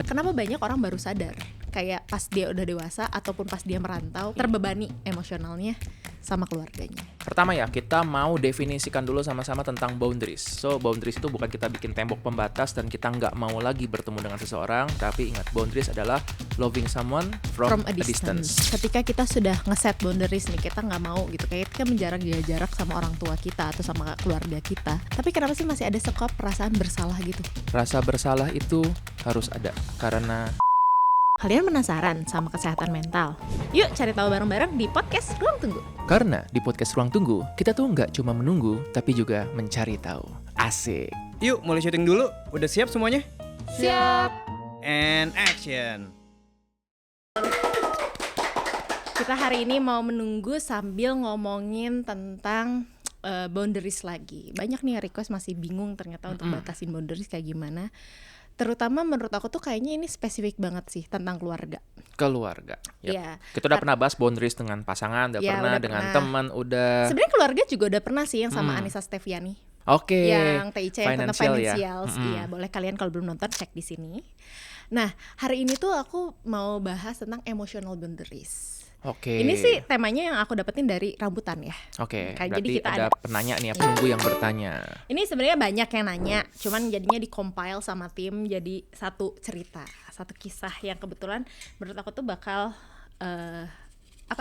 Kenapa banyak orang baru sadar kayak pas dia udah dewasa ataupun pas dia merantau terbebani emosionalnya sama keluarganya. Pertama ya, kita mau definisikan dulu sama-sama tentang boundaries. So, boundaries itu bukan kita bikin tembok pembatas dan kita nggak mau lagi bertemu dengan seseorang. Tapi ingat, boundaries adalah loving someone from a distance. Ketika kita sudah ngeset boundaries nih, kita nggak mau gitu, kayak kita menjaga jarak sama orang tua kita atau sama keluarga kita. Tapi kenapa sih masih ada sekop perasaan bersalah gitu? Rasa bersalah itu harus ada, karena Kalian penasaran sama kesehatan mental? Yuk cari tahu bareng-bareng di podcast Ruang Tunggu. di podcast Ruang Tunggu, kita tuh nggak cuma menunggu, tapi juga mencari tahu. Asik. Yuk, mulai syuting dulu. Udah siap semuanya? Siap. And action. Kita hari ini mau menunggu sambil ngomongin tentang boundaries lagi. Banyak nih request masih bingung ternyata untuk batasin boundaries kayak gimana. Terutama menurut aku tuh kayaknya ini spesifik banget sih tentang keluarga. Keluarga. Yap. Iya. Kita udah pernah bahas boundaries dengan pasangan, udah Ya, pernah udah dengan pernah. teman, udah. Sebenarnya keluarga juga udah pernah sih yang sama Anissa Steviani. Oke. Yang TIC yang tentang Financial ya. financials. Iya, boleh kalian kalau belum nonton cek di sini. Nah, hari ini tuh aku mau bahas tentang emotional boundaries. Oke. Ini sih temanya yang aku dapetin dari rambutan ya. Oke, Jadi berarti kita ada penanya nih ya, penunggu yang bertanya. Ini sebenarnya banyak yang nanya, cuman jadinya di-compile sama tim jadi satu cerita, satu kisah yang kebetulan menurut aku tuh bakal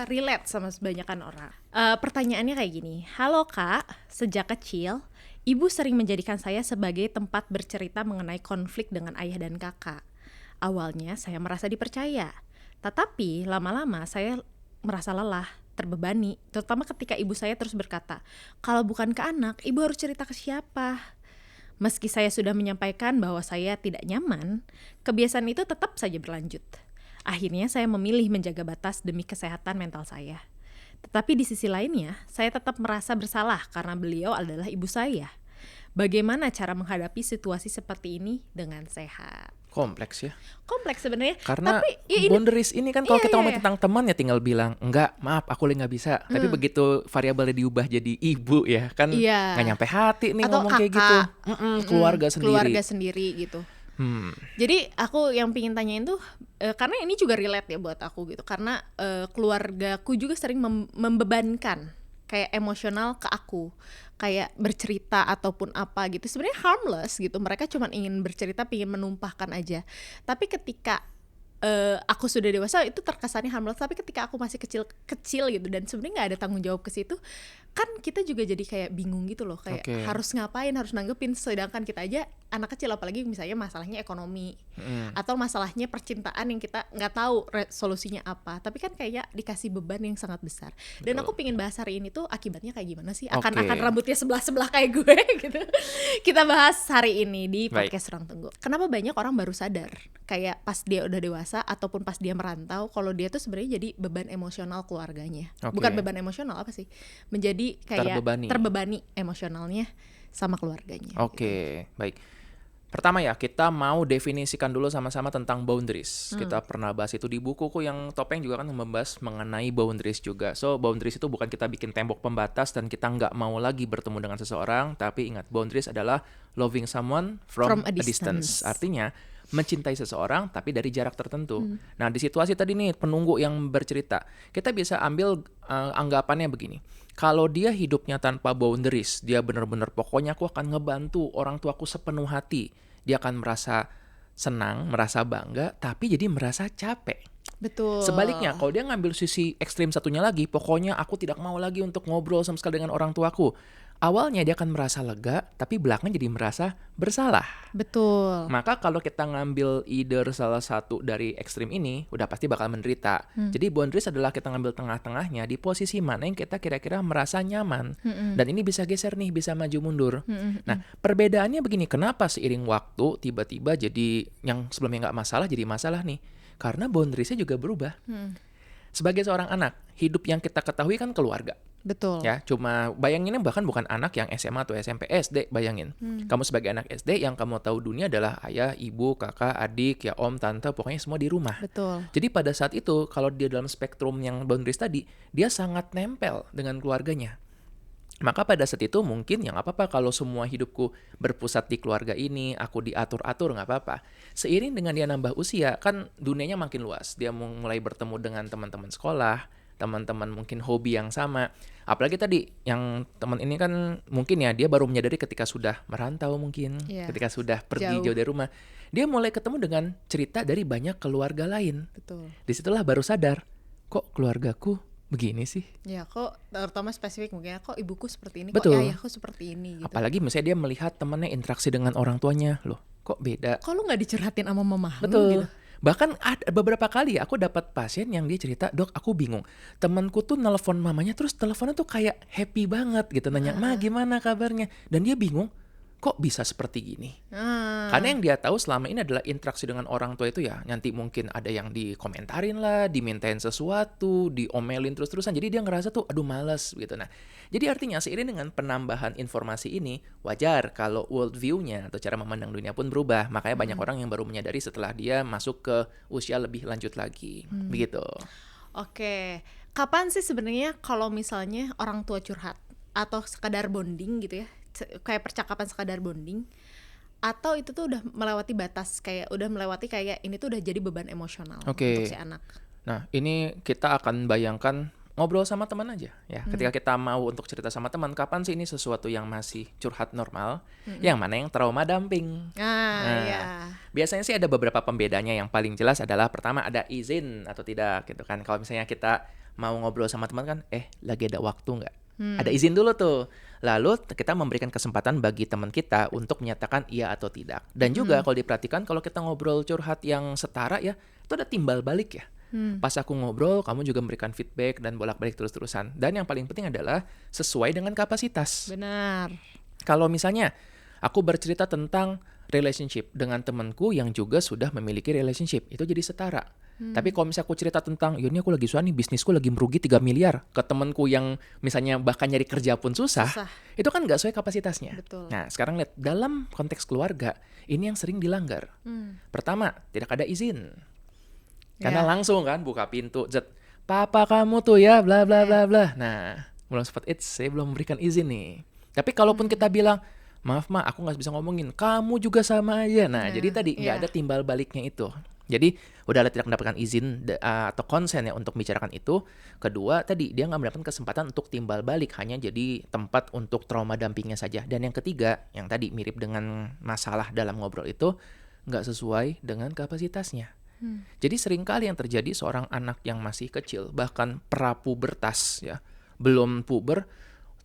relate sama sebanyakan orang. Pertanyaannya kayak gini, halo kak, sejak kecil ibu sering menjadikan saya sebagai tempat bercerita mengenai konflik dengan ayah dan kakak. Awalnya saya merasa dipercaya, tetapi lama-lama saya merasa lelah, terbebani, terutama ketika ibu saya terus berkata, kalau bukan ke anak, ibu harus cerita ke siapa? Meski saya sudah menyampaikan bahwa saya tidak nyaman, kebiasaan itu tetap saja berlanjut. Akhirnya saya memilih menjaga batas demi kesehatan mental saya. Tetapi di sisi lainnya, saya tetap merasa bersalah karena beliau adalah ibu saya. Bagaimana cara menghadapi situasi seperti ini dengan sehat? Kompleks ya. Kompleks sebenarnya. Karena tapi boundaries ini kan kalau Iya, kita iya, ngomong iya. tentang teman ya tinggal bilang, enggak, maaf aku nggak bisa. Tapi begitu variabelnya diubah jadi ibu ya, kan Iya. nggak nyampe hati nih Atau ngomong kayak kakak. gitu. Keluarga sendiri. Keluarga sendiri gitu. Jadi aku yang pingin tanyain tuh karena ini juga relate ya buat aku gitu, karena keluargaku juga sering membebankan kayak emosional ke aku, kayak bercerita ataupun apa gitu, sebenarnya harmless gitu, mereka cuma ingin bercerita, pingin menumpahkan aja. Tapi ketika aku sudah dewasa itu terkesannya harmless, tapi ketika aku masih kecil gitu dan sebenarnya nggak ada tanggung jawab ke situ, kan kita juga jadi kayak bingung gitu loh, kayak Oke. harus ngapain, harus nanggepin, sedangkan kita aja anak kecil, apalagi misalnya masalahnya ekonomi atau masalahnya percintaan yang kita nggak tahu solusinya apa, tapi kan kayak dikasih beban yang sangat besar. Dan Betul. aku pingin bahas hari ini tuh akibatnya kayak gimana sih, Oke. akan rambutnya sebelah kayak gue gitu. Kita bahas hari ini di Baik. podcast Ruang Tunggu. Kenapa banyak orang baru sadar kayak pas dia udah dewasa ataupun pas dia merantau, kalau dia tuh sebenarnya jadi beban emosional keluarganya. Oke. Bukan beban emosional, apa sih, menjadi kayak Terbebani. emosionalnya sama keluarganya. Oke, baik. Pertama ya, kita mau definisikan dulu sama-sama tentang boundaries. Kita pernah bahas itu di bukuku yang Topeng juga kan membahas mengenai boundaries juga. So, boundaries itu bukan kita bikin tembok pembatas dan kita nggak mau lagi bertemu dengan seseorang. Tapi ingat, boundaries adalah loving someone from a distance. Artinya, mencintai seseorang tapi dari jarak tertentu. Nah, di situasi tadi nih, penunggu yang bercerita, kita bisa ambil anggapannya begini. Kalau dia hidupnya tanpa boundaries, dia benar-benar pokoknya aku akan ngebantu orang tuaku sepenuh hati. Dia akan merasa senang, merasa bangga, tapi jadi merasa capek. Betul. Sebaliknya, kalau dia ngambil sisi ekstrim satunya lagi, pokoknya aku tidak mau lagi untuk ngobrol sama sekali dengan orang tuaku. Awalnya dia akan merasa lega, tapi belakangnya jadi merasa bersalah. Betul. Maka kalau kita ngambil either salah satu dari ekstrim ini, udah pasti bakal menderita. Jadi boundaries adalah kita ngambil tengah-tengahnya di posisi mana yang kita kira-kira merasa nyaman. Dan ini bisa geser nih, bisa maju mundur. Nah, perbedaannya begini, kenapa seiring waktu tiba-tiba jadi yang sebelumnya nggak masalah jadi masalah nih? Karena boundariesnya juga berubah. Sebagai seorang anak, hidup yang kita ketahui kan keluarga. Betul. Ya, cuma bayanginnya bahkan bukan anak yang SMA atau SMP, SD, bayangin. Kamu sebagai anak SD yang kamu tahu dunia adalah ayah, ibu, kakak, adik, ya om, tante, pokoknya semua di rumah. Betul. Jadi pada saat itu, kalau dia dalam spektrum yang boundaries tadi, dia sangat nempel dengan keluarganya. Maka pada saat itu mungkin ya nggak apa-apa kalau semua hidupku berpusat di keluarga ini, aku diatur-atur nggak apa-apa. Seiring dengan dia nambah usia, kan dunianya makin luas. Dia mulai bertemu dengan teman-teman sekolah, teman-teman mungkin hobi yang sama. Apalagi tadi yang teman ini kan mungkin ya dia baru menyadari ketika sudah merantau mungkin, Iya, ketika sudah pergi jauh. jauh dari rumah. Dia mulai ketemu dengan cerita dari banyak keluarga lain. Betul. Disitulah baru sadar, kok keluargaku begini sih? Ya, kok terutama spesifik mungkin kok ibuku seperti ini, Betul. kok ayahku seperti ini gitu. Apalagi misalnya dia melihat temannya interaksi dengan orang tuanya, loh kok beda? Kok lu nggak dicurhatin sama mama lu Betul. gitu? Bahkan ada beberapa kali aku dapat pasien yang dia cerita, dok aku bingung. Temanku tuh nelpon mamanya terus teleponnya tuh kayak happy banget gitu. Nanya, ma gimana kabarnya? Dan dia bingung, kok bisa seperti gini? Karena yang dia tahu selama ini adalah interaksi dengan orang tua itu ya nanti mungkin ada yang dikomentarin lah, dimintain sesuatu, diomelin terus-terusan. Jadi dia ngerasa tuh aduh males gitu. Nah, jadi artinya seiring dengan penambahan informasi ini wajar kalau world view-nya atau cara memandang dunia pun berubah. Makanya banyak orang yang baru menyadari setelah dia masuk ke usia lebih lanjut lagi. Begitu. Oke, kapan sih sebenarnya kalau misalnya orang tua curhat atau sekadar bonding gitu ya, kayak percakapan sekadar bonding, atau itu tuh udah melewati batas, kayak udah melewati kayak ini tuh udah jadi beban emosional Oke. untuk si anak. Nah, ini kita akan bayangkan ngobrol sama teman aja ya. Ketika kita mau untuk cerita sama teman, kapan sih ini sesuatu yang masih curhat normal, yang mana yang trauma dumping. Nah, Iya. biasanya sih ada beberapa pembedanya. Yang paling jelas adalah pertama ada izin atau tidak gitu kan. Kalau misalnya kita mau ngobrol sama teman kan, lagi ada waktu nggak? Ada izin dulu tuh. Lalu kita memberikan kesempatan bagi teman kita untuk menyatakan iya atau tidak. Dan juga kalau diperhatikan kalau kita ngobrol curhat yang setara ya, itu ada timbal balik ya. Pas aku ngobrol, kamu juga memberikan feedback dan bolak-balik terus-terusan. Dan yang paling penting adalah sesuai dengan kapasitas. Benar. Kalau misalnya aku bercerita tentang relationship dengan temanku yang juga sudah memiliki relationship, itu jadi setara. Tapi kalau misalnya aku cerita tentang, ya ini aku lagi susah nih, bisnisku lagi merugi 3 miliar. Ke temanku yang misalnya bahkan nyari kerja pun susah. Itu kan nggak sesuai kapasitasnya. Betul. Nah, sekarang lihat, dalam konteks keluarga, ini yang sering dilanggar. Pertama, tidak ada izin. Karena langsung kan buka pintu, papa kamu tuh ya, bla bla bla bla. Nah, belum sempat saya belum memberikan izin nih. Tapi kalaupun kita bilang, maaf ma, aku nggak bisa ngomongin, kamu juga sama aja. Nah, jadi tadi nggak ada timbal baliknya itu. Jadi udah tidak mendapatkan izin atau konsen ya untuk bicarakan itu. Kedua, tadi dia nggak mendapatkan kesempatan untuk timbal balik, hanya jadi tempat untuk trauma dampingnya saja. Dan yang ketiga, yang tadi mirip dengan masalah dalam ngobrol itu, nggak sesuai dengan kapasitasnya. Jadi seringkali yang terjadi seorang anak yang masih kecil, bahkan prapubertas ya, belum puber,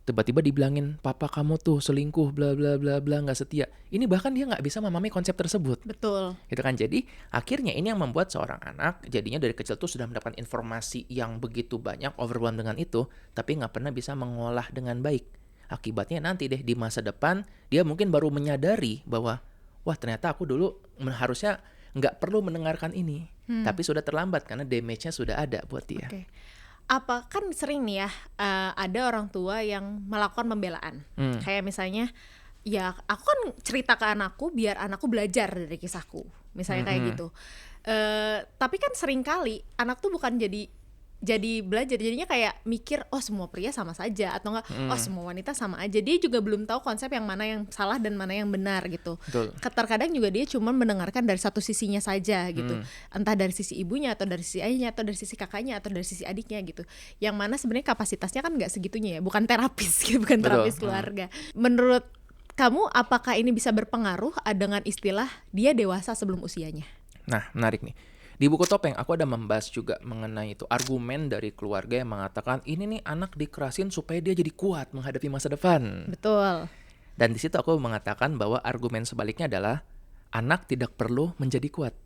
tiba-tiba dibilangin papa kamu tuh selingkuh bla bla bla bla, nggak setia. Ini bahkan dia nggak bisa memahami konsep tersebut. Betul. Gitu kan. Jadi akhirnya ini yang membuat seorang anak jadinya dari kecil tuh sudah mendapatkan informasi yang begitu banyak, overwhelmed dengan itu, tapi nggak pernah bisa mengolah dengan baik. Akibatnya nanti deh di masa depan dia mungkin baru menyadari bahwa wah ternyata aku dulu harusnya nggak perlu mendengarkan ini, tapi sudah terlambat karena damage-nya sudah ada buat dia. Oke. Apa kan sering nih ya ada orang tua yang melakukan pembelaan. Kayak misalnya ya aku kan cerita ke anakku biar anakku belajar dari kisahku. Misalnya kayak gitu. Tapi kan sering kali anak tuh bukan jadi belajar, jadinya kayak mikir oh semua pria sama saja atau enggak oh semua wanita sama aja. Dia juga belum tahu konsep yang mana yang salah dan mana yang benar gitu. Betul. Terkadang juga dia cuma mendengarkan dari satu sisinya saja gitu. Entah dari sisi ibunya atau dari sisi ayahnya atau dari sisi kakaknya atau dari sisi adiknya gitu. Yang mana sebenarnya kapasitasnya kan nggak segitunya ya, bukan terapis gitu, bukan terapis keluarga. Menurut kamu apakah ini bisa berpengaruh dengan istilah dia dewasa sebelum usianya? Nah, menarik nih. Di buku Topeng aku ada membahas juga mengenai itu argumen dari keluarga yang mengatakan ini nih anak dikerasin supaya dia jadi kuat menghadapi masa depan. Betul. Dan di situ aku mengatakan bahwa argumen sebaliknya adalah anak tidak perlu menjadi kuat.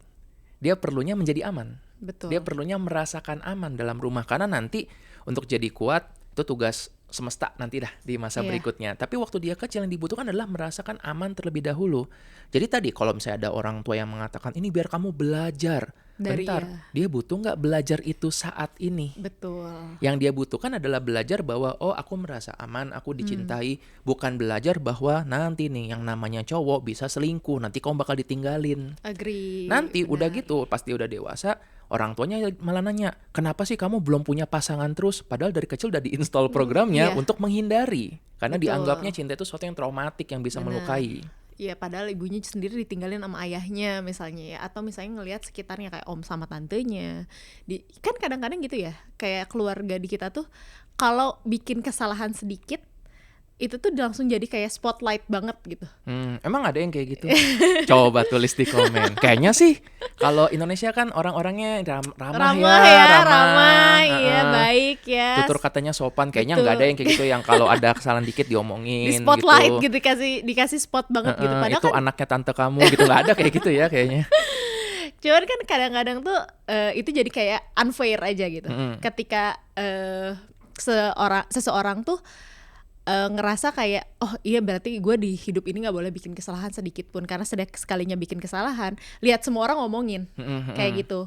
Dia perlunya menjadi aman. Betul. Dia perlunya merasakan aman dalam rumah karena nanti untuk jadi kuat itu tugas semesta nanti dah di masa berikutnya. Tapi waktu dia kecil yang dibutuhkan adalah merasakan aman terlebih dahulu. Jadi tadi kalau misalnya ada orang tua yang mengatakan ini biar kamu belajar, Dari bentar, dia butuh nggak belajar itu saat ini? Betul. Yang dia butuhkan adalah belajar bahwa oh aku merasa aman, aku dicintai, bukan belajar bahwa nanti nih yang namanya cowok bisa selingkuh, nanti kamu bakal ditinggalin. Agree. Nanti udah benar. gitu, pas dia udah dewasa, orang tuanya malah nanya, kenapa sih kamu belum punya pasangan terus? Padahal dari kecil udah diinstal programnya iya. untuk menghindari. Karena Betul. dianggapnya cinta itu sesuatu yang traumatik yang bisa Benar. melukai. Iya, padahal ibunya sendiri ditinggalin sama ayahnya misalnya ya, atau misalnya ngelihat sekitarnya kayak om sama tantenya. Kan kadang-kadang gitu ya, kayak keluarga di kita tuh kalau bikin kesalahan sedikit itu tuh langsung jadi kayak spotlight banget gitu. Emang ada yang kayak gitu? Coba tulis di komen. Kayaknya sih kalau Indonesia kan orang-orangnya ramah Ramah, iya, heeh. baik ya. Tutur katanya sopan. Kayaknya Betul. nggak ada yang kayak gitu yang kalau ada kesalahan dikit diomongin Di spotlight gitu. gitu, dikasih spot banget gitu. Padahal Itu kan anaknya tante kamu gitu, nggak ada kayak gitu ya kayaknya. cuman kan kadang-kadang tuh itu jadi kayak unfair aja gitu. Ketika seseorang tuh ngerasa kayak oh iya berarti gue di hidup ini nggak boleh bikin kesalahan sedikit pun, karena sekalinya bikin kesalahan lihat semua orang ngomongin kayak gitu,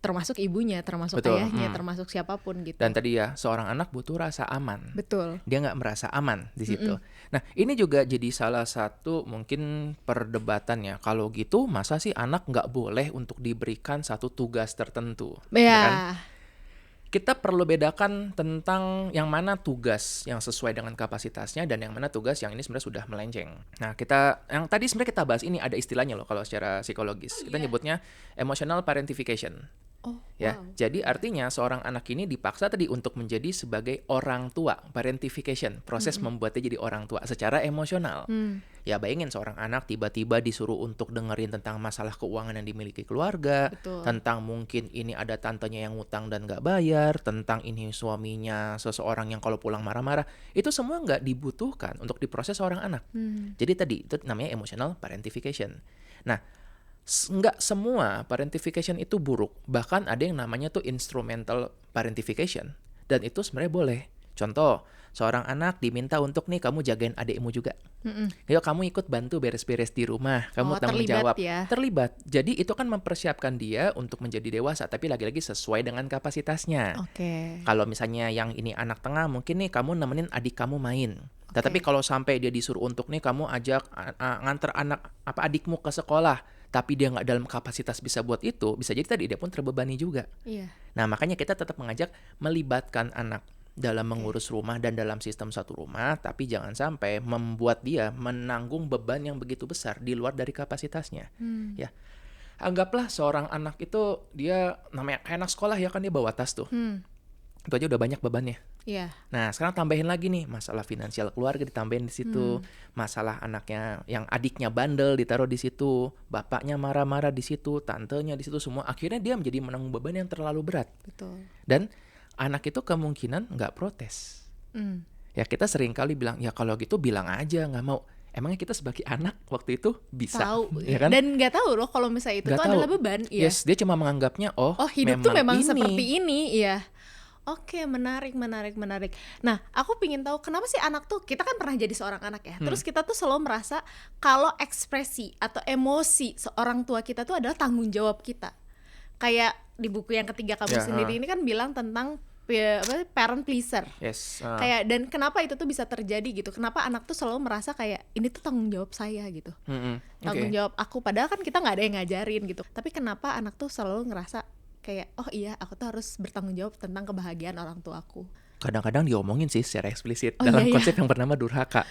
termasuk ibunya, termasuk Betul, ayahnya, termasuk siapapun gitu. Dan tadi ya, seorang anak butuh rasa aman. Betul. Dia nggak merasa aman di situ. Nah, ini juga jadi salah satu mungkin perdebatan ya. Kalau gitu, masa sih anak nggak boleh untuk diberikan satu tugas tertentu? Ya kan? Ya, Kita perlu bedakan tentang yang mana tugas yang sesuai dengan kapasitasnya dan yang mana tugas yang ini sebenarnya sudah melenceng. Nah, yang tadi sebenarnya kita bahas ini ada istilahnya loh kalau secara psikologis. Kita nyebutnya emotional parentification. oh Ya, wow. jadi artinya seorang anak ini dipaksa tadi untuk menjadi sebagai orang tua, parentification, proses membuatnya jadi orang tua secara emosional. Ya, bayangin seorang anak tiba-tiba disuruh untuk dengerin tentang masalah keuangan yang dimiliki keluarga, Betul. tentang mungkin ini ada tantenya yang ngutang dan nggak bayar, tentang ini suaminya seseorang yang kalau pulang marah-marah, itu semua nggak dibutuhkan untuk diproses seorang anak. Jadi tadi itu namanya emotional parentification. Nah, nggak semua parentification itu buruk. Bahkan ada yang namanya tuh instrumental parentification. Dan itu sebenarnya boleh. Contoh, seorang anak diminta untuk nih kamu jagain adikmu juga. Yuk kamu ikut bantu beres-beres di rumah. Kamu tanggung terlibat jawab. ya. Terlibat. Jadi itu kan mempersiapkan dia untuk menjadi dewasa. Tapi lagi-lagi sesuai dengan kapasitasnya. Oke. Kalau misalnya yang ini anak tengah, mungkin nih kamu nemenin adik kamu main. Tetapi kalau sampai dia disuruh untuk nih kamu ajak nganter adikmu ke sekolah, tapi dia nggak dalam kapasitas bisa buat itu, bisa jadi tadi dia pun terbebani juga. Iya. Nah, makanya kita tetap mengajak melibatkan anak dalam mengurus rumah dan dalam sistem satu rumah, tapi jangan sampai membuat dia menanggung beban yang begitu besar di luar dari kapasitasnya. Ya, anggaplah seorang anak itu dia namanya kayak anak sekolah ya kan, dia bawa tas tuh. Itu aja udah banyak bebannya. Iya. Nah, sekarang tambahin lagi nih masalah finansial keluarga ditambahin di situ, masalah anaknya yang adiknya bandel ditaruh di situ, bapaknya marah-marah di situ, tantenya di situ, semua akhirnya dia menjadi menanggung beban yang terlalu berat. Betul. Dan anak itu kemungkinan nggak protes. Ya kita sering kali bilang ya kalau gitu bilang aja nggak mau. Emangnya kita sebagai anak waktu itu bisa? Tahu Ya kan? dan nggak tahu loh kalau misalnya itu Nggak tuh tahu. adalah beban. Iya. Yes, dia cuma menganggapnya oh Hidup tuh memang ini. seperti ini, iya. Oke, menarik. Nah, aku pingin tahu kenapa sih anak tuh, kita kan pernah jadi seorang anak ya. Terus kita tuh selalu merasa kalau ekspresi atau emosi seorang tua kita tuh adalah tanggung jawab kita. Kayak di buku yang ketiga kamu Ya, sendiri ini kan bilang tentang parent pleaser. Yes. Kayak dan kenapa itu tuh bisa terjadi gitu? Kenapa anak tuh selalu merasa kayak ini tuh tanggung jawab saya gitu. Tanggung jawab aku, padahal kan kita nggak ada yang ngajarin gitu. Tapi kenapa anak tuh selalu ngerasa kayak oh iya aku tuh harus bertanggung jawab tentang kebahagiaan orang tuaku. Kadang-kadang diomongin sih secara eksplisit Oh, dalam iya, konsep yang bernama durhaka.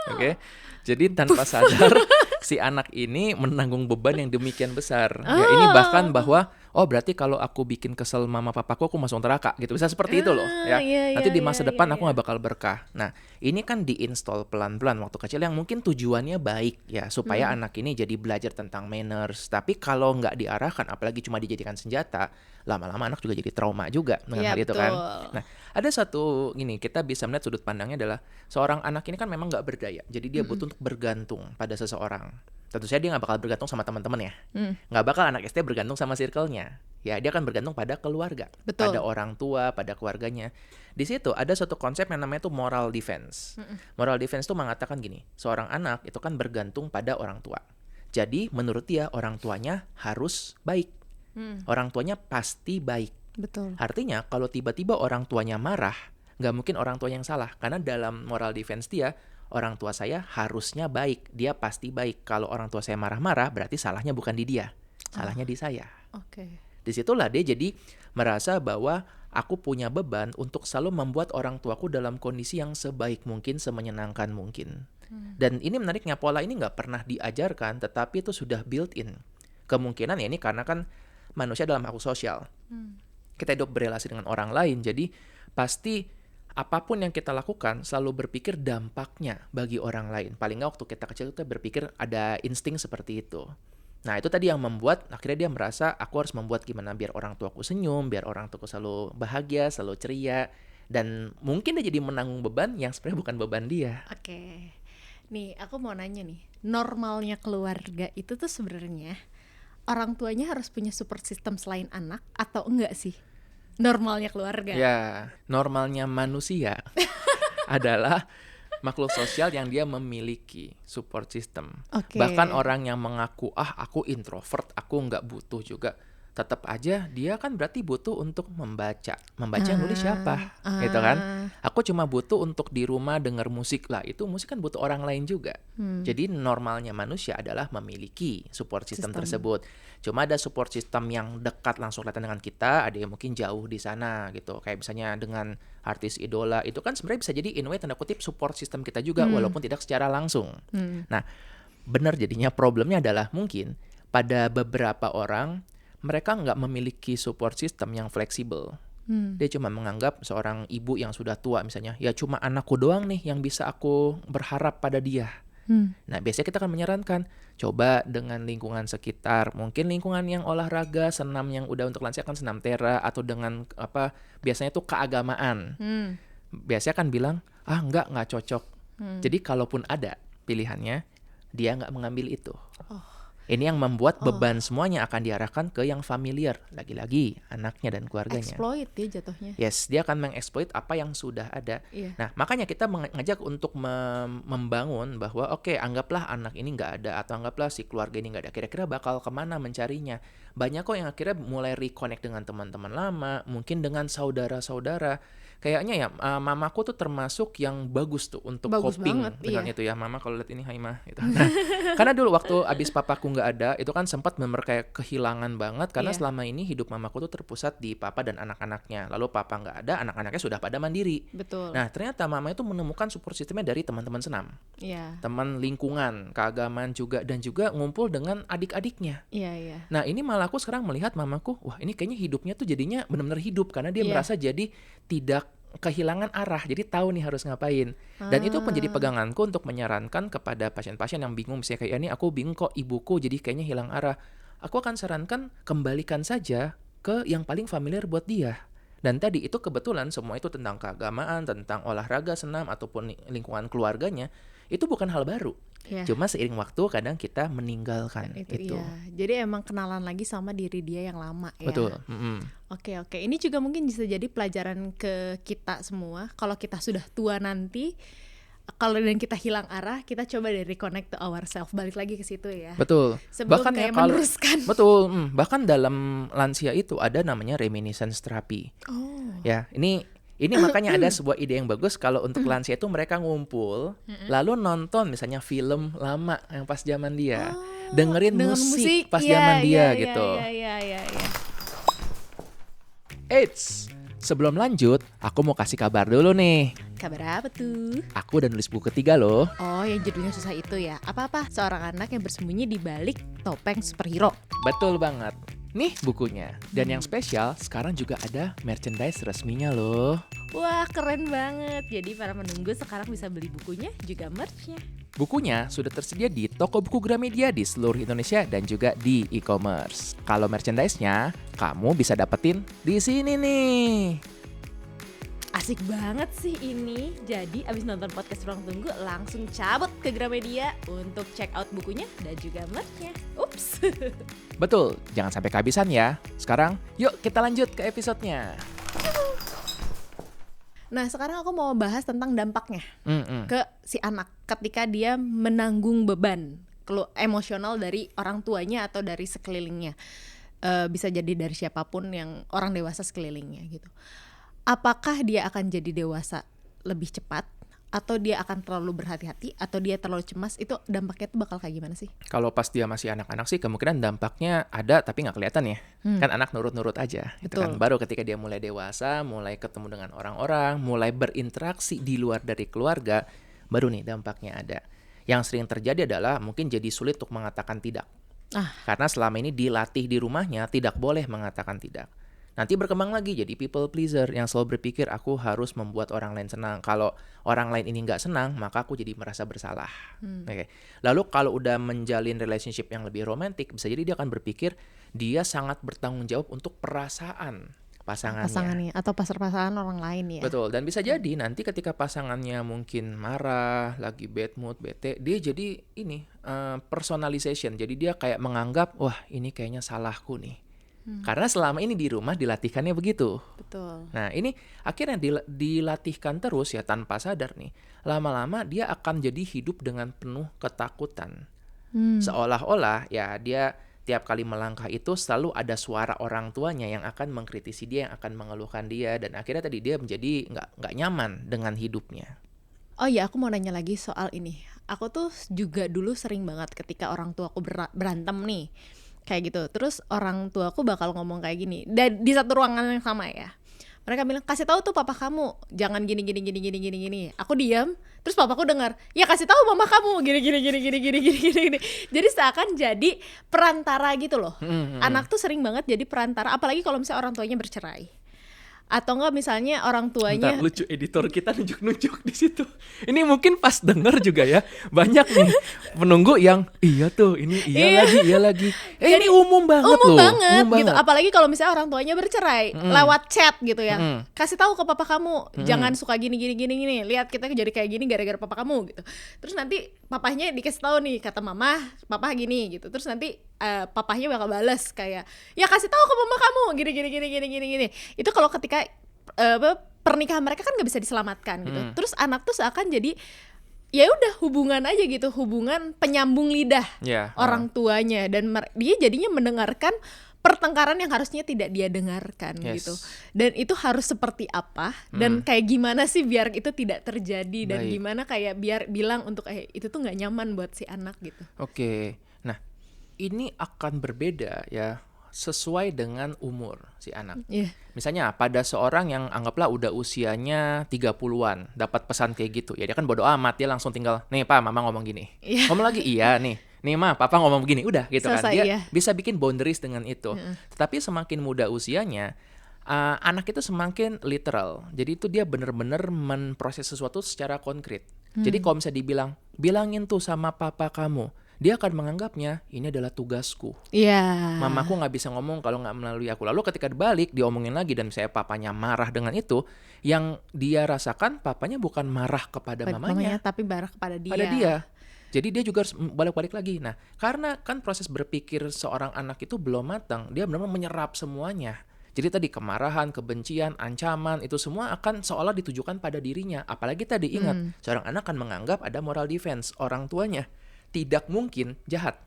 Oke. Jadi tanpa sadar si anak ini menanggung beban yang demikian besar. Ya ini bahkan bahwa oh berarti kalau aku bikin kesel mama papaku aku masuk neraka gitu. Bisa seperti itu loh ya. Iya, Nanti di masa iya, depan iya, aku nggak bakal berkah. Nah, ini kan diinstal pelan-pelan waktu kecil yang mungkin tujuannya baik ya supaya anak ini jadi belajar tentang manners. Tapi kalau nggak diarahkan apalagi cuma dijadikan senjata, lama-lama anak juga jadi trauma juga dengan Iya, hal itu kan. betul. Nah, ada satu gini, kita bisa melihat sudut pandangnya adalah seorang anak ini kan memang nggak berdaya. Jadi dia butuh untuk bergantung pada seseorang. Tentu saja dia nggak bakal bergantung sama teman-teman ya. Nggak bakal anak SD bergantung sama circle-nya. Ya, dia akan bergantung pada keluarga. Betul. Pada orang tua, pada keluarganya. Di situ ada suatu konsep yang namanya tuh moral defense. Moral defense tuh mengatakan gini, seorang anak itu kan bergantung pada orang tua. Jadi menurut dia orang tuanya harus baik. Orang tuanya pasti baik. Betul. Artinya kalau tiba-tiba orang tuanya marah, nggak mungkin orang tua yang salah. Karena dalam moral defense dia, orang tua saya harusnya baik. Dia pasti baik. Kalau orang tua saya marah-marah, berarti salahnya bukan di dia. Salahnya di saya. Oke. Disitulah dia jadi merasa bahwa aku punya beban untuk selalu membuat orang tuaku dalam kondisi yang sebaik mungkin, semenyenangkan mungkin. Dan ini menariknya, pola ini nggak pernah diajarkan, tetapi itu sudah built in. Kemungkinan ya ini karena kan manusia dalam makhluk sosial. Kita hidup berelasi dengan orang lain, jadi pasti apapun yang kita lakukan selalu berpikir dampaknya bagi orang lain. Paling nggak waktu kita kecil kita berpikir ada insting seperti itu. Nah itu tadi yang membuat akhirnya dia merasa aku harus membuat gimana biar orang tuaku senyum, biar orang tuaku selalu bahagia, selalu ceria. Dan mungkin dia jadi menanggung beban yang sebenarnya bukan beban dia. Oke. Nih, aku mau nanya nih. Normalnya keluarga itu tuh sebenarnya orang tuanya harus punya support system selain anak atau enggak sih? Normalnya keluarga. Ya, normalnya manusia adalah makhluk sosial yang dia memiliki support system. Oke. Bahkan orang yang mengaku, aku introvert, aku nggak butuh juga. Tetap aja dia kan berarti butuh untuk membaca. Membaca yang nulis siapa? Gitu kan? Aku cuma butuh untuk di rumah denger musik lah. Itu musik kan butuh orang lain juga. Jadi normalnya manusia adalah memiliki support system tersebut. Cuma ada support system yang dekat langsung kelihatan dengan kita, ada yang mungkin jauh di sana gitu. Kayak misalnya dengan artis idola, itu kan sebenarnya bisa jadi in a way tanda kutip support system kita juga walaupun tidak secara langsung. Nah, benar jadinya problemnya adalah mungkin pada beberapa orang mereka nggak memiliki support system yang fleksibel. Dia cuma menganggap seorang ibu yang sudah tua misalnya, ya cuma anakku doang nih yang bisa aku berharap pada dia. Nah biasanya kita akan menyarankan, coba dengan lingkungan sekitar, mungkin lingkungan yang olahraga, senam yang udah untuk lansia kan senam tera, atau dengan biasanya tuh keagamaan. Biasanya kan bilang, nggak cocok. Jadi kalaupun ada pilihannya, dia nggak mengambil itu. Ini yang membuat beban semuanya akan diarahkan ke yang familiar. Lagi-lagi anaknya dan keluarganya. Exploit ya jatuhnya. Yes, dia akan mengeksploit apa yang sudah ada. Iya. Nah, makanya kita mengajak untuk membangun bahwa oke, anggaplah anak ini nggak ada, atau anggaplah si keluarga ini nggak ada. Kira-kira bakal kemana mencarinya? Banyak kok yang akhirnya mulai reconnect dengan teman-teman lama, mungkin dengan saudara-saudara. Kayaknya ya, mamaku tuh termasuk yang bagus tuh untuk Bagus coping banget, dengan iya. itu ya. Mama kalau lihat ini, hai ma. Gitu. Nah, karena dulu waktu abis papaku nggak ada, itu kan sempat bener kayak kehilangan banget. Karena Iya. selama ini hidup mamaku tuh terpusat di papa dan anak-anaknya. Lalu papa nggak ada, anak-anaknya sudah pada mandiri. Betul. Nah, ternyata mama itu menemukan support sistemnya dari teman-teman senam. Iya. Teman lingkungan, keagamaan juga, dan juga ngumpul dengan adik-adiknya. Iya. Nah ini malah aku sekarang melihat mamaku, wah ini kayaknya hidupnya tuh jadinya benar-benar hidup. Karena dia Iya. merasa jadi tidak kehilangan arah, jadi tahu nih harus ngapain. Dan itu menjadi peganganku untuk menyarankan kepada pasien-pasien yang bingung, misalnya kayak ini aku bingung kok ibuku jadi kayaknya hilang arah. Aku akan sarankan kembalikan saja ke yang paling familiar buat dia. Dan tadi itu kebetulan semua itu tentang keagamaan, tentang olahraga, senam, ataupun lingkungan keluarganya, itu bukan hal baru. Iya. Cuma seiring waktu kadang kita meninggalkan itu. Iya. Jadi emang kenalan lagi sama diri dia yang lama ya. Betul. Oke. Ini juga mungkin bisa jadi pelajaran ke kita semua. Kalau kita sudah tua nanti, kalau dan kita hilang arah, kita coba deh reconnect to ourselves, balik lagi ke situ ya. Betul. Sebelum Bahkan kayak ya kalau meneruskan. betul, bahkan dalam lansia itu ada namanya reminiscence therapy. Oh. Ya, ini makanya ada sebuah ide yang bagus kalau untuk lansia itu mereka ngumpul lalu nonton misalnya film lama yang pas zaman dia. Dengerin Dengan musik pas Iya, zaman dia iya, gitu. Iya. Eits, sebelum lanjut, aku mau kasih kabar dulu nih. Kabar apa tuh? Aku udah nulis buku ketiga loh. Oh, yang judulnya susah itu ya. Apa-apa? Seorang anak yang bersembunyi di balik topeng superhero. Betul banget. Nih bukunya. Dan yang spesial, sekarang juga ada merchandise resminya loh. Wah, keren banget. Jadi para penunggu sekarang bisa beli bukunya juga merch-nya. Bukunya sudah tersedia di toko buku Gramedia di seluruh Indonesia dan juga di e-commerce. Kalau merchandise-nya, kamu bisa dapetin di sini nih. Asik banget sih ini. Jadi abis nonton podcast Ruang Tunggu langsung cabut ke Gramedia untuk check out bukunya dan juga merch-nya. Ups. Betul, jangan sampai kehabisan ya. Sekarang, yuk kita lanjut ke episodenya. Nah, sekarang aku mau bahas tentang dampaknya ke si anak ketika dia menanggung beban emosional dari orang tuanya atau dari sekelilingnya. Bisa jadi dari siapapun yang orang dewasa sekelilingnya gitu. Apakah dia akan jadi dewasa lebih cepat, atau dia akan terlalu berhati-hati, atau dia terlalu cemas? Itu dampaknya tuh bakal kayak gimana sih? Kalau pas dia masih anak-anak sih kemungkinan dampaknya ada tapi nggak kelihatan ya. Kan anak nurut-nurut aja gitu kan. Betul. Baru ketika dia mulai dewasa, mulai ketemu dengan orang-orang, mulai berinteraksi di luar dari keluarga, baru nih dampaknya ada. Yang sering terjadi adalah mungkin jadi sulit untuk mengatakan tidak. Karena selama ini dilatih di rumahnya tidak boleh mengatakan tidak. Nanti berkembang lagi jadi people pleaser yang selalu berpikir aku harus membuat orang lain senang. Kalau orang lain ini nggak senang, maka aku jadi merasa bersalah. Oke. Lalu kalau udah menjalin relationship yang lebih romantis, bisa jadi dia akan berpikir dia sangat bertanggung jawab untuk perasaan pasangannya. Atau perasaan orang lain ya. Betul, dan bisa jadi nanti ketika pasangannya mungkin marah, lagi bad mood, bete, dia jadi ini personalization. Jadi dia kayak menganggap, wah ini kayaknya salahku nih. Karena selama ini di rumah dilatihkannya begitu. Betul. Nah ini akhirnya dilatihkan terus ya tanpa sadar nih. Lama-lama dia akan jadi hidup dengan penuh ketakutan. Seolah-olah ya dia tiap kali melangkah itu selalu ada suara orang tuanya yang akan mengkritisi dia, yang akan mengeluhkan dia. Dan akhirnya tadi dia menjadi nggak nyaman dengan hidupnya. Oh iya, aku mau nanya lagi soal ini. Aku tuh juga dulu sering banget ketika orang tua aku berantem nih, kayak gitu. Terus orang tua aku bakal ngomong kayak gini, dan di satu ruangan yang sama ya. Mereka bilang, kasih tahu tuh papa kamu, jangan gini. Aku diam, terus papaku dengar, ya kasih tahu mama kamu gini. Jadi seakan jadi perantara gitu loh. Anak tuh sering banget jadi perantara, apalagi kalau misalnya orang tuanya bercerai. Atau enggak misalnya orang tuanya. Bentar, lucu editor kita nunjuk-nunjuk di situ. Ini mungkin pas denger juga ya, banyak nih penunggu yang iya tuh, ini iya lagi. Ini umum banget umum loh. banget gitu. Apalagi kalau misalnya orang tuanya bercerai lewat chat gitu ya. Kasih tahu ke papa kamu, jangan suka gini. Lihat kita jadi kayak gini gara-gara papa kamu gitu. Terus nanti papahnya dikasih tahu nih, kata mama, papa gini gitu. Terus nanti papahnya bakal balas kayak, ya kasih tahu ke mama kamu gini. Itu kalau ketika pernikahan mereka kan nggak bisa diselamatkan gitu. Terus anak tuh seakan jadi ya udah hubungan aja gitu, hubungan penyambung lidah orang tuanya, dan dia jadinya mendengarkan pertengkaran yang harusnya tidak dia dengarkan gitu. Dan itu harus seperti apa dan kayak gimana sih biar itu tidak terjadi, dan gimana kayak biar bilang untuk itu tuh nggak nyaman buat si anak gitu. Oke. Nah, ini akan berbeda ya sesuai dengan umur si anak. Misalnya pada seorang yang anggaplah udah usianya 30-an dapat pesan kayak gitu, ya dia kan bodo amat, dia langsung tinggal, nih pa mama ngomong gini, ngomong lagi iya nih ma papa ngomong begini, udah gitu. Selesai, kan dia bisa bikin boundaries dengan itu. Tetapi semakin muda usianya, anak itu semakin literal. Jadi itu dia benar-benar memproses sesuatu secara konkret. Jadi kalau misalnya bilangin tuh sama papa kamu, dia akan menganggapnya ini adalah tugasku. Mamaku nggak bisa ngomong kalau nggak melalui aku. Lalu ketika dibalik diomongin lagi dan misalnya papanya marah dengan itu, yang dia rasakan papanya bukan marah kepada mamanya, tapi marah kepada dia. Pada dia. Jadi dia juga harus balik-balik lagi. Nah, karena kan proses berpikir seorang anak itu belum matang, dia benar-benar menyerap semuanya. Jadi tadi kemarahan, kebencian, ancaman, itu semua akan seolah ditujukan pada dirinya. Apalagi tadi ingat, seorang anak akan menganggap ada moral defense, orang tuanya tidak mungkin jahat.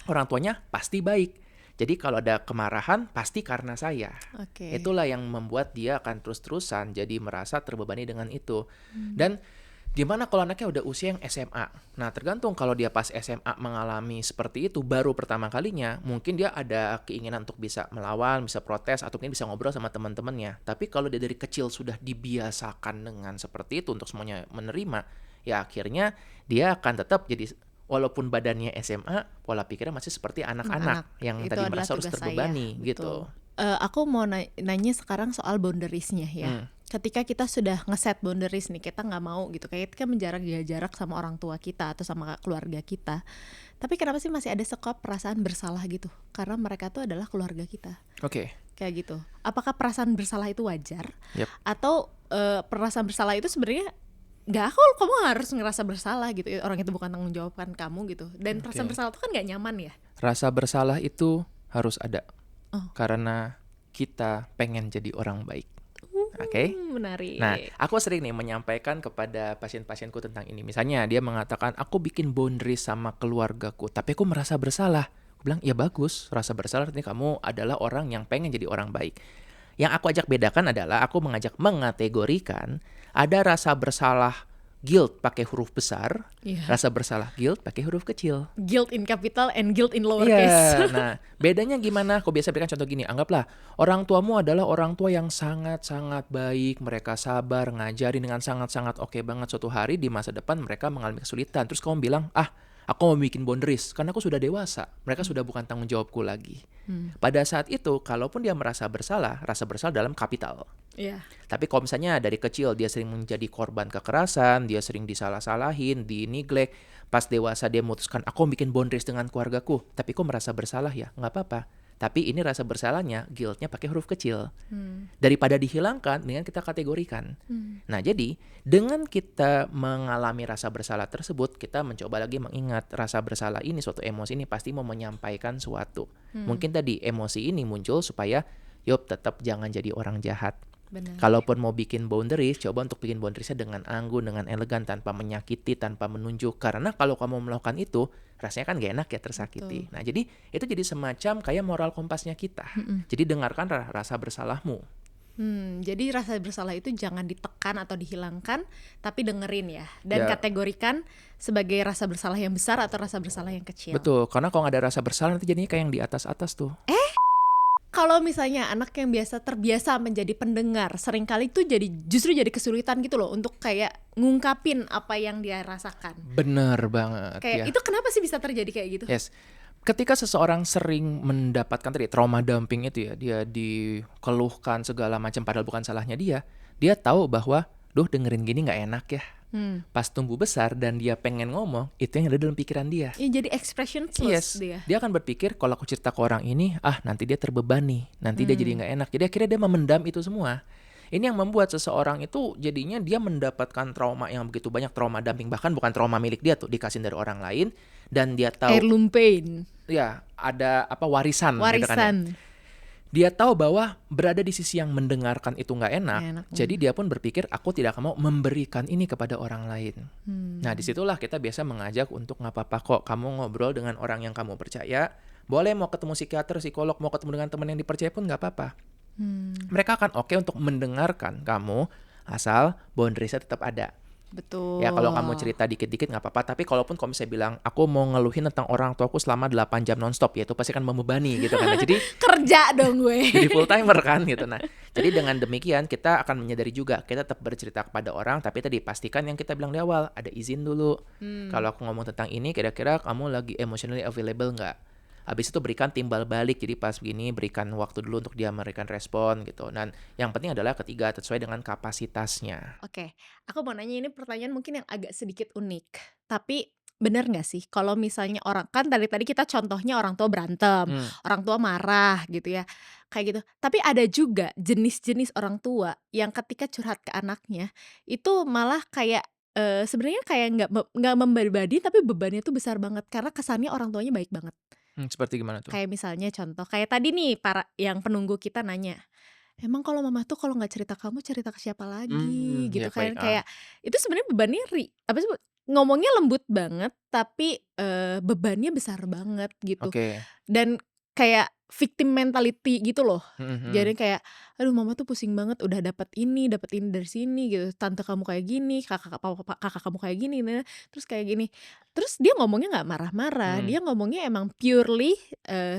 Orang tuanya pasti baik. Jadi kalau ada kemarahan pasti karena saya. Itulah yang membuat dia akan terus-terusan jadi merasa terbebani dengan itu. Dan gimana kalau anaknya udah usia yang SMA? Nah tergantung, kalau dia pas SMA mengalami seperti itu baru pertama kalinya, mungkin dia ada keinginan untuk bisa melawan, bisa protes, atau mungkin bisa ngobrol sama teman-temannya. Tapi kalau dia dari kecil sudah dibiasakan dengan seperti itu untuk semuanya menerima, ya akhirnya dia akan tetap jadi, walaupun badannya SMA, pola pikirnya masih seperti anak-anak yang tadi merasa harus terbebani gitu. Aku mau nanya sekarang soal boundariesnya ya. Ketika kita sudah ngeset boundaries nih, kita nggak mau gitu, kayak kita menjaga jarak sama orang tua kita atau sama keluarga kita. Tapi kenapa sih masih ada sekop perasaan bersalah gitu? Karena mereka tuh adalah keluarga kita. Kayak gitu. Apakah perasaan bersalah itu wajar? Atau perasaan bersalah itu sebenarnya nggak, kamu harus ngerasa bersalah gitu, orang itu bukan tanggung jawabkan kamu gitu. Dan perasaan bersalah itu kan nggak nyaman ya. Rasa bersalah itu harus ada karena kita pengen jadi orang baik. Oke. Menarik. Nah, aku sering nih menyampaikan kepada pasien-pasienku tentang ini. Misalnya dia mengatakan, aku bikin boundaries sama keluargaku, tapi aku merasa bersalah. Aku bilang, ya bagus, rasa bersalah artinya kamu adalah orang yang pengen jadi orang baik. Yang aku ajak bedakan adalah aku mengajak mengategorikan ada rasa bersalah guilt pakai huruf besar, Iya. rasa bersalah guilt pakai huruf kecil. Guilt in capital and guilt in Iya, lowercase. nah bedanya gimana? Aku biasa berikan contoh gini, anggaplah orang tuamu adalah orang tua yang sangat-sangat baik, mereka sabar, ngajarin dengan sangat-sangat oke banget. Suatu hari di masa depan mereka mengalami kesulitan, terus kamu bilang, aku mau bikin boundaries, karena aku sudah dewasa, mereka sudah bukan tanggung jawabku lagi. Pada saat itu, kalaupun dia merasa bersalah, rasa bersalah dalam kapital. Iya. Tapi kalau misalnya dari kecil dia sering menjadi korban kekerasan, dia sering disalah-salahin, di-neglect, pas dewasa dia memutuskan, aku mau bikin boundaries dengan keluargaku, tapi kok merasa bersalah ya? Nggak apa-apa. Tapi ini rasa bersalahnya, guilt-nya pakai huruf kecil. Daripada dihilangkan, dengan kita kategorikan. Nah, jadi dengan kita mengalami rasa bersalah tersebut, kita mencoba lagi mengingat rasa bersalah ini, suatu emosi ini pasti mau menyampaikan suatu. Mungkin tadi emosi ini muncul supaya, yuk tetap jangan jadi orang jahat. Benar. Kalaupun mau bikin boundaries, coba untuk bikin boundariesnya dengan anggun, dengan elegan, tanpa menyakiti, tanpa menunjuk. Karena kalau kamu melakukan itu, rasanya kan gak enak ya, tersakiti. Nah, jadi itu jadi semacam kayak moral kompasnya kita. Jadi dengarkan rasa bersalahmu. Jadi rasa bersalah itu jangan ditekan atau dihilangkan, tapi dengerin ya. Dan Ya. kategorikan sebagai rasa bersalah yang besar atau rasa bersalah yang kecil. Betul, karena kalau nggak ada rasa bersalah nanti jadinya kayak yang di atas-atas tuh. Kalau misalnya anak yang terbiasa menjadi pendengar, seringkali tuh justru jadi kesulitan gitu loh untuk kayak ngungkapin apa yang dia rasakan. Bener banget Kayak ya. itu kenapa sih bisa terjadi kayak gitu? Yes. Ketika seseorang sering mendapatkan tadi trauma dumping itu ya, dia dikeluhkan segala macam padahal bukan salahnya dia tahu bahwa, duh dengerin gini nggak enak ya. Pas tumbuh besar dan dia pengen ngomong, itu yang ada dalam pikiran dia. Ya, jadi expressionless Yes, dia. dia akan berpikir kalau aku cerita ke orang ini, nanti dia terbebani, nanti dia jadi nggak enak. Jadi akhirnya dia memendam itu semua. Ini yang membuat seseorang itu jadinya dia mendapatkan trauma yang begitu banyak, trauma dumping, bahkan bukan trauma milik dia tuh, dikasih dari orang lain, dan dia tahu Heirloom pain, ya ada warisan gitu kan ya. warisan. Dia tahu bahwa berada di sisi yang mendengarkan itu nggak enak, Nggak enak, jadi dia pun berpikir aku tidak akan mau memberikan ini kepada orang lain. Nah disitulah kita biasa mengajak untuk nggak apa-apa kok kamu ngobrol dengan orang yang kamu percaya, boleh mau ketemu psikiater, psikolog, mau ketemu dengan teman yang dipercaya pun nggak apa-apa. Mereka akan oke untuk mendengarkan kamu asal boundariesnya tetap ada. Betul. Ya kalau kamu cerita dikit-dikit nggak apa-apa, tapi kalaupun kamu bisa bilang aku mau ngeluhin tentang orang tuaku selama 8 jam nonstop, ya itu pasti kan membebani gitu kan. Jadi kerja dong gue. jadi full timer kan gitu. Nah, jadi dengan demikian kita akan menyadari juga kita tetap bercerita kepada orang, tapi tadi pastikan yang kita bilang di awal ada izin dulu. Kalau aku ngomong tentang ini, kira-kira kamu lagi emotionally available nggak? Habis itu berikan timbal balik, jadi pas begini berikan waktu dulu untuk dia memberikan respon gitu. Dan yang penting adalah ketiga sesuai dengan kapasitasnya. Oke, aku mau nanya ini pertanyaan mungkin yang agak sedikit unik, tapi benar nggak sih kalau misalnya orang, kan tadi kita contohnya orang tua berantem, orang tua marah gitu ya, kayak gitu. Tapi ada juga jenis-jenis orang tua yang ketika curhat ke anaknya itu malah kayak sebenarnya kayak nggak membebani, tapi bebannya tuh besar banget karena kesannya orang tuanya baik banget. Seperti gimana tuh? Kayak misalnya contoh kayak tadi nih, para yang penunggu kita nanya, emang kalau mama tuh kalau nggak cerita kamu cerita ke siapa lagi gitu Ya kan. baik. Kayak itu sebenarnya bebannya ngomongnya lembut banget tapi bebannya besar banget gitu. Oke. Dan kayak victim mentality gitu loh. Mhm. Jadi kayak aduh mama tuh pusing banget udah dapat ini dari sini gitu. Tante kamu kayak gini, kakak kamu kayak gini, nah, terus kayak gini. Terus dia ngomongnya nggak marah-marah, dia ngomongnya emang purely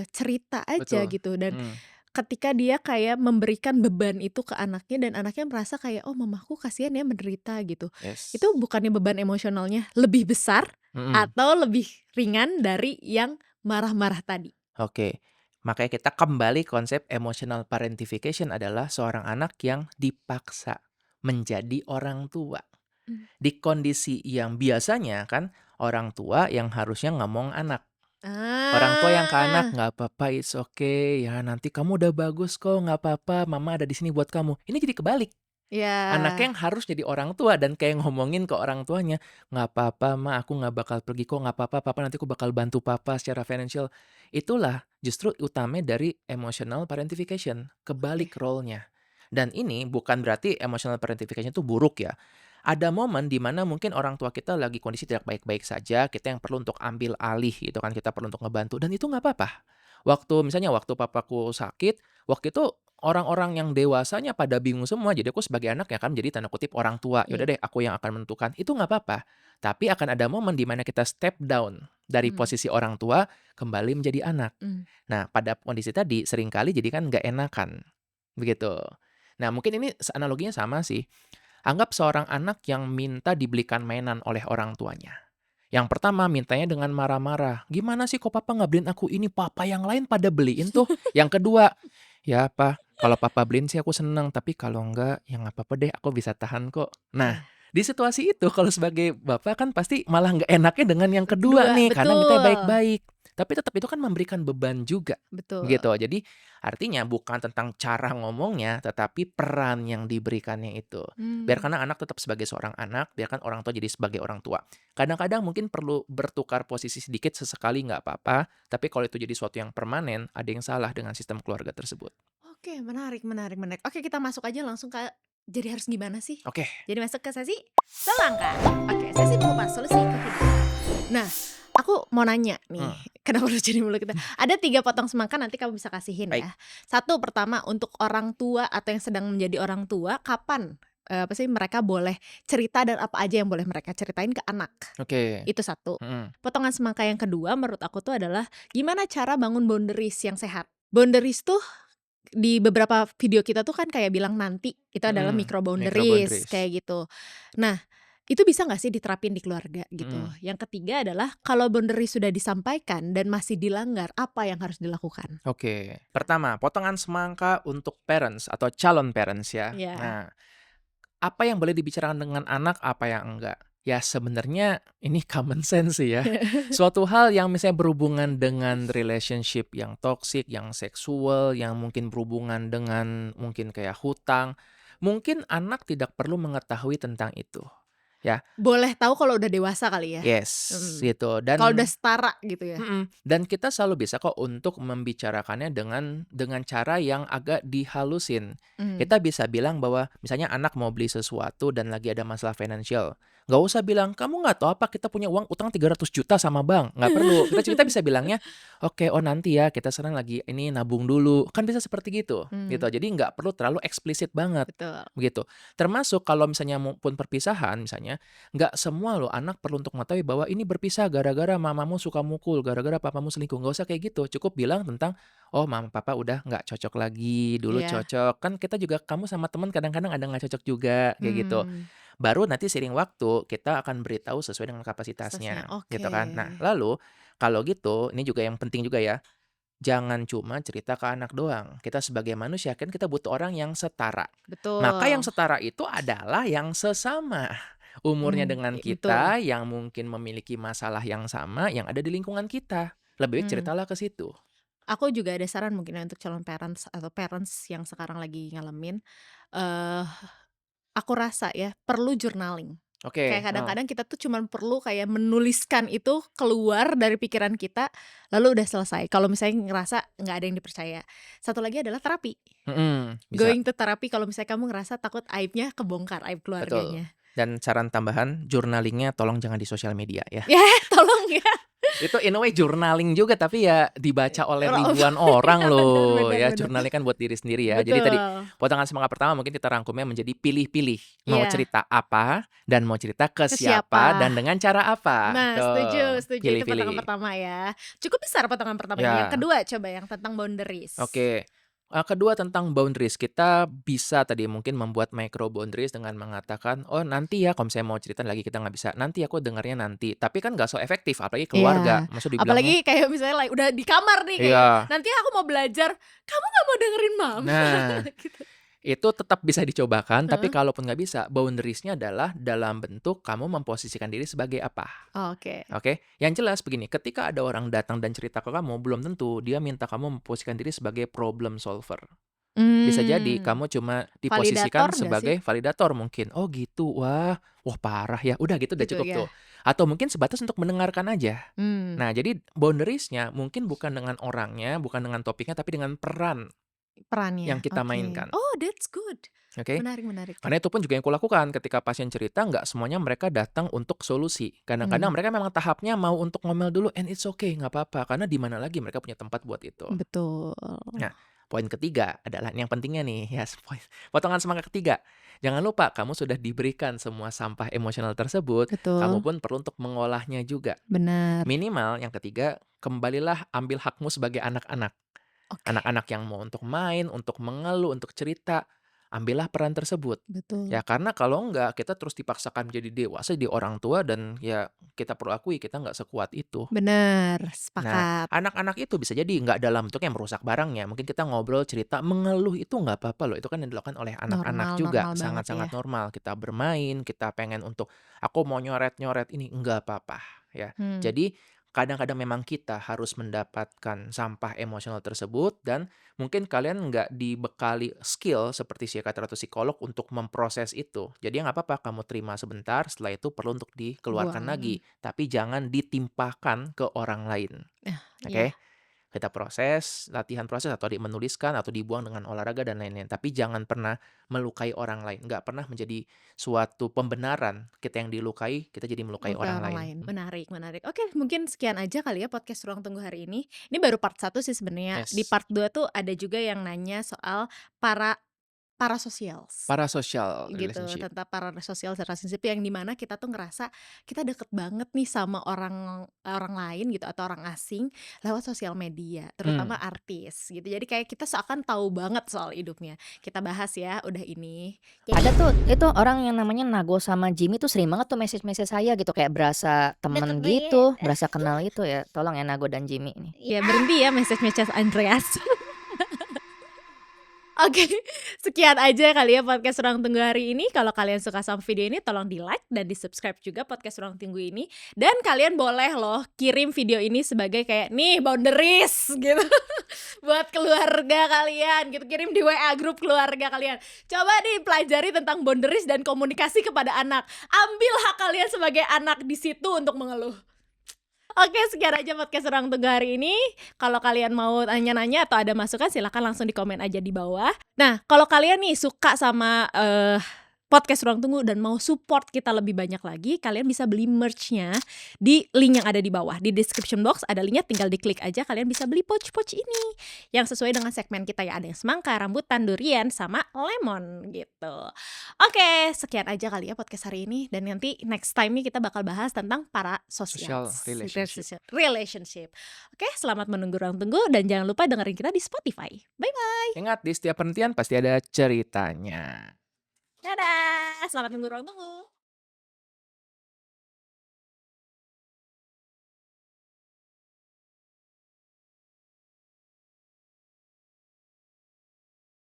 cerita aja Betul. gitu. Dan ketika dia kayak memberikan beban itu ke anaknya dan anaknya merasa kayak oh mamaku kasihan ya menderita gitu. Yes. Itu bukannya beban emosionalnya lebih besar atau lebih ringan dari yang marah-marah tadi? Oke. Makanya kita kembali konsep emotional parentification adalah seorang anak yang dipaksa menjadi orang tua. Di kondisi yang biasanya kan orang tua yang harusnya ngomong anak. Orang tua yang ke anak, nggak apa-apa, it's okay, ya nanti kamu udah bagus kok, nggak apa-apa, mama ada di sini buat kamu. Ini jadi kebalik. Ya. Anaknya yang harus jadi orang tua dan kayak ngomongin ke orang tuanya, nggak apa-apa ma, aku nggak bakal pergi kok, nggak apa-apa, papa nanti aku bakal bantu papa secara financial. Itulah justru utamanya dari emotional parentification, kebalik role-nya. Dan ini bukan berarti emotional parentification itu buruk ya. Ada momen di mana mungkin orang tua kita lagi kondisi tidak baik-baik saja, kita yang perlu untuk ambil alih gitu kan, kita perlu untuk ngebantu dan itu nggak apa-apa. Waktu papaku sakit, waktu itu orang-orang yang dewasanya pada bingung semua, jadi aku sebagai anak ya kan jadi tanda kutip orang tua. Ya udah Iya. deh aku yang akan menentukan. Itu nggak apa-apa. Tapi akan ada momen di mana kita step down dari Hmm. posisi orang tua kembali menjadi anak. Hmm. Nah, pada kondisi tadi seringkali jadi kan nggak enakan. Begitu. Nah, mungkin ini analoginya sama sih. Anggap seorang anak yang minta dibelikan mainan oleh orang tuanya. Yang pertama mintanya dengan marah-marah. Gimana sih kok papa nggak beliin aku ini? Papa yang lain pada beliin tuh. Yang kedua, ya apa? Kalau papa beliin sih aku seneng. Tapi kalau enggak, ya nggak apa-apa deh. Aku bisa tahan kok. Nah, Iya. di situasi itu kalau sebagai bapak kan pasti malah nggak enaknya dengan yang kedua Kedua, nih. Karena mintanya betul. baik-baik. Tapi tetap itu kan memberikan beban juga. Betul. Gitu. Jadi artinya bukan tentang cara ngomongnya, tetapi peran yang diberikannya itu. Biarkan anak tetap sebagai seorang anak, biarkan orang tua jadi sebagai orang tua. Kadang-kadang mungkin perlu bertukar posisi sedikit sesekali nggak apa-apa, tapi kalau itu jadi suatu yang permanen, ada yang salah dengan sistem keluarga tersebut. Oke, menarik, menarik, menarik. Oke, kita masuk aja langsung ke jadi harus gimana sih? Oke, Jadi masuk ke sesi selangkah. Oke, sesi mengupas solusi kehidupan. Nah, aku mau nanya nih, kenapa harus jadi mulu kita? Ada 3 potong semangka nanti kamu bisa kasihin Baik. ya. Satu, pertama untuk orang tua atau yang sedang menjadi orang tua, kapan apa sih mereka boleh cerita dan apa aja yang boleh mereka ceritain ke anak? oke. Itu satu. Mm-mm. Potongan semangka yang kedua menurut aku tuh adalah gimana cara bangun boundaries yang sehat. Boundaries tuh di beberapa video kita tuh kan kayak bilang nanti itu adalah micro boundaries Micro-boundaries. kayak gitu. Nah, itu bisa nggak sih diterapin di keluarga gitu? Yang ketiga adalah kalau boundaries sudah disampaikan dan masih dilanggar, apa yang harus dilakukan? Oke. Pertama, potongan semangka untuk parents atau calon parents ya. Iya. Nah, apa yang boleh dibicarakan dengan anak, apa yang enggak? Ya sebenarnya ini common sense sih ya. Suatu hal yang misalnya berhubungan dengan relationship yang toxic, yang seksual, yang mungkin berhubungan dengan mungkin kayak hutang, mungkin anak tidak perlu mengetahui tentang itu. Ya, Boleh tahu kalau udah dewasa kali ya? yes, gitu. Kalau udah setara gitu ya? Dan kita selalu bisa kok untuk membicarakannya dengan cara yang agak dihalusin. Kita bisa bilang bahwa misalnya anak mau beli sesuatu dan lagi ada masalah financial. Nggak usah bilang, kamu nggak tahu apa kita punya uang utang 300 juta sama bank. Nggak perlu. Kita bisa bilangnya, oke, oh nanti ya kita sekarang lagi ini nabung dulu. Kan bisa seperti gitu. Gitu. Jadi nggak perlu terlalu eksplisit banget. Betul. Begitu. Termasuk kalau misalnya pun perpisahan misalnya, nggak semua loh anak perlu untuk mengetahui bahwa ini berpisah gara-gara mamamu suka mukul, gara-gara papamu selingkuh. Nggak usah kayak gitu. Cukup bilang tentang, oh mama papa udah nggak cocok lagi, dulu Iya. cocok. Kan kita juga, kamu sama teman kadang-kadang ada nggak cocok juga, kayak gitu. Baru nanti seiring waktu kita akan beritahu sesuai dengan kapasitasnya, Oke. gitu kan. Nah, lalu kalau gitu, ini juga yang penting juga ya, jangan cuma cerita ke anak doang. Kita sebagai manusia kan kita butuh orang yang setara. Betul. Maka yang setara itu adalah yang sesama umurnya dengan kita, yang mungkin memiliki masalah yang sama, yang ada di lingkungan kita. Lebih baik ceritalah ke situ. Aku juga ada saran mungkin untuk calon parents atau parents yang sekarang lagi ngalamin. Aku rasa ya perlu journaling. Oke. Kayak kadang-kadang kita tuh cuman perlu kayak menuliskan itu keluar dari pikiran kita, lalu udah selesai. Kalau misalnya ngerasa nggak ada yang dipercaya. Satu lagi adalah terapi. Bisa. Going to terapi kalau misalnya kamu ngerasa takut aibnya kebongkar, aib keluarganya. Dan saran tambahan, journalingnya tolong jangan di sosial media ya. Ya, tolong ya. Itu in a way journaling juga, tapi ya dibaca oleh Oh, ribuan orang loh. benar, Ya, benar. journaling kan buat diri sendiri ya. Jadi tadi potongan semangat pertama mungkin kita rangkumnya menjadi pilih-pilih. Mau Iya. cerita apa dan mau cerita ke Ke siapa siapa. dan dengan cara apa. Nah, Tuh, setuju. Itu pilih-pilih. potongan pertama ya. Cukup besar potongan pertama. Ya. Yang kedua coba yang tentang boundaries. Oke. Kedua tentang boundaries, kita bisa tadi mungkin membuat micro boundaries dengan mengatakan, oh nanti ya kalau misalnya mau cerita lagi kita nggak bisa, nanti aku dengarnya nanti. Tapi kan nggak so efektif, apalagi keluarga. Maksud dibilangnya, Apalagi kayak misalnya udah di kamar nih kayak, iya. nanti aku mau belajar, kamu nggak mau dengerin mama. Nah, Gitu. itu tetap bisa dicobakan, tapi kalaupun nggak bisa, boundariesnya adalah dalam bentuk kamu memposisikan diri sebagai apa. Oke. Oke, yang jelas begini, ketika ada orang datang dan cerita ke kamu, belum tentu dia minta kamu memposisikan diri sebagai problem solver. Bisa jadi kamu cuma diposisikan Validator nggak sebagai validator mungkin. Oh gitu, wah parah ya. Udah gitu udah Gitu, cukup ya. tuh. Atau mungkin sebatas untuk mendengarkan aja. Hmm. Nah, jadi boundariesnya mungkin bukan dengan orangnya, bukan dengan topiknya, tapi dengan peran Perannya, yang kita oke. mainkan. Oh, that's good. Oke? Menarik menarik. Karena itu pun juga yang kulakukan ketika pasien cerita, nggak semuanya mereka datang untuk solusi. Kadang-kadang Hmm, mereka memang tahapnya mau untuk ngomel dulu, and it's okay, nggak apa-apa. Karena di mana lagi mereka punya tempat buat itu. betul. Nah, poin ketiga adalah yang pentingnya nih, ya, potongan semangat ketiga. Jangan lupa, kamu sudah diberikan semua sampah emosional tersebut, kamu Betul, pun perlu untuk mengolahnya juga. benar. Minimal yang ketiga, kembalilah ambil hakmu sebagai anak-anak. Oke, Anak-anak yang mau untuk main, untuk mengeluh, untuk cerita, ambillah peran tersebut. betul. Ya karena kalau enggak, kita terus dipaksakan menjadi dewasa, di orang tua, dan ya kita perlu akui kita nggak sekuat itu. Benar, Nah, sepakat. anak-anak itu bisa jadi nggak dalam bentuk yang merusak barangnya. Mungkin kita ngobrol, cerita, mengeluh itu nggak apa-apa loh. Itu kan yang dilakukan oleh anak-anak Normal juga. normal banget ya. Sangat-sangat normal. Kita bermain, kita pengen untuk, aku mau nyoret-nyoret ini, nggak apa-apa. Ya. Hmm, Jadi, kadang-kadang memang kita harus mendapatkan sampah emosional tersebut, dan mungkin kalian nggak dibekali skill seperti psikiater atau psikolog untuk memproses itu. Jadi ya nggak apa-apa, kamu terima sebentar, setelah itu perlu untuk dikeluarkan buang. lagi. Tapi jangan ditimpahkan ke orang lain. Iya, Oke, kita proses, latihan proses, atau menuliskan atau dibuang dengan olahraga dan lain-lain. Tapi jangan pernah melukai orang lain. Nggak pernah menjadi suatu pembenaran kita yang dilukai, kita jadi melukai oke orang orang lain. lain. Menarik menarik. Oke, mungkin sekian aja kali ya podcast Ruang Tunggu hari ini. Ini baru part 1 sih sebenarnya. Di Yes. part 2 tuh ada juga yang nanya soal para parasocials. Parasocial Gitu, relationship. tentang parasocial relationship yang dimana kita tuh ngerasa kita deket banget nih sama orang orang lain gitu atau orang asing lewat sosial media, terutama Hmm. artis gitu. Jadi kayak kita seakan tahu banget soal hidupnya. Kita bahas ya udah ini. Ada Jadi tuh, itu orang yang namanya Nago sama Jimmy tuh sering banget tuh message-message saya gitu, kayak berasa deket temen banget. gitu, berasa kenal gitu ya. Tolong ya Nago dan Jimmy ini. Ya berhenti ya message-message Andreas. Oke, sekian aja kali ya podcast Ruang Tunggu hari ini. Kalau kalian suka sama video ini, tolong di-like dan di-subscribe juga podcast Ruang Tunggu ini. Dan kalian boleh loh kirim video ini sebagai kayak, nih boundaries gitu. Buat keluarga kalian gitu. Kirim di WA grup keluarga kalian. Coba nih pelajari tentang boundaries dan komunikasi kepada anak. Ambil hak kalian sebagai anak di situ untuk mengeluh. Oke, sekian aja podcast Ruang Tunggu hari ini. Kalau kalian mau nanya-nanya atau ada masukan, silakan langsung di komen aja di bawah. Nah, kalau kalian nih suka sama podcast Ruang Tunggu dan mau support kita lebih banyak lagi, kalian bisa beli merch-nya di link yang ada di bawah. Di description box ada linknya, tinggal diklik aja. Kalian bisa beli pouch-pouch ini yang sesuai dengan segmen kita ya. Ada yang semangka, rambutan, durian, sama lemon gitu. Oke, sekian aja kali ya podcast hari ini. Dan nanti next time nih kita bakal bahas tentang para Social relationship. relationship. Oke, selamat menunggu Ruang Tunggu dan jangan lupa dengerin kita di Spotify. Bye-bye. Ingat, di setiap penelitian pasti ada ceritanya. Dadah. Selamat menunggu Ruang Tunggu.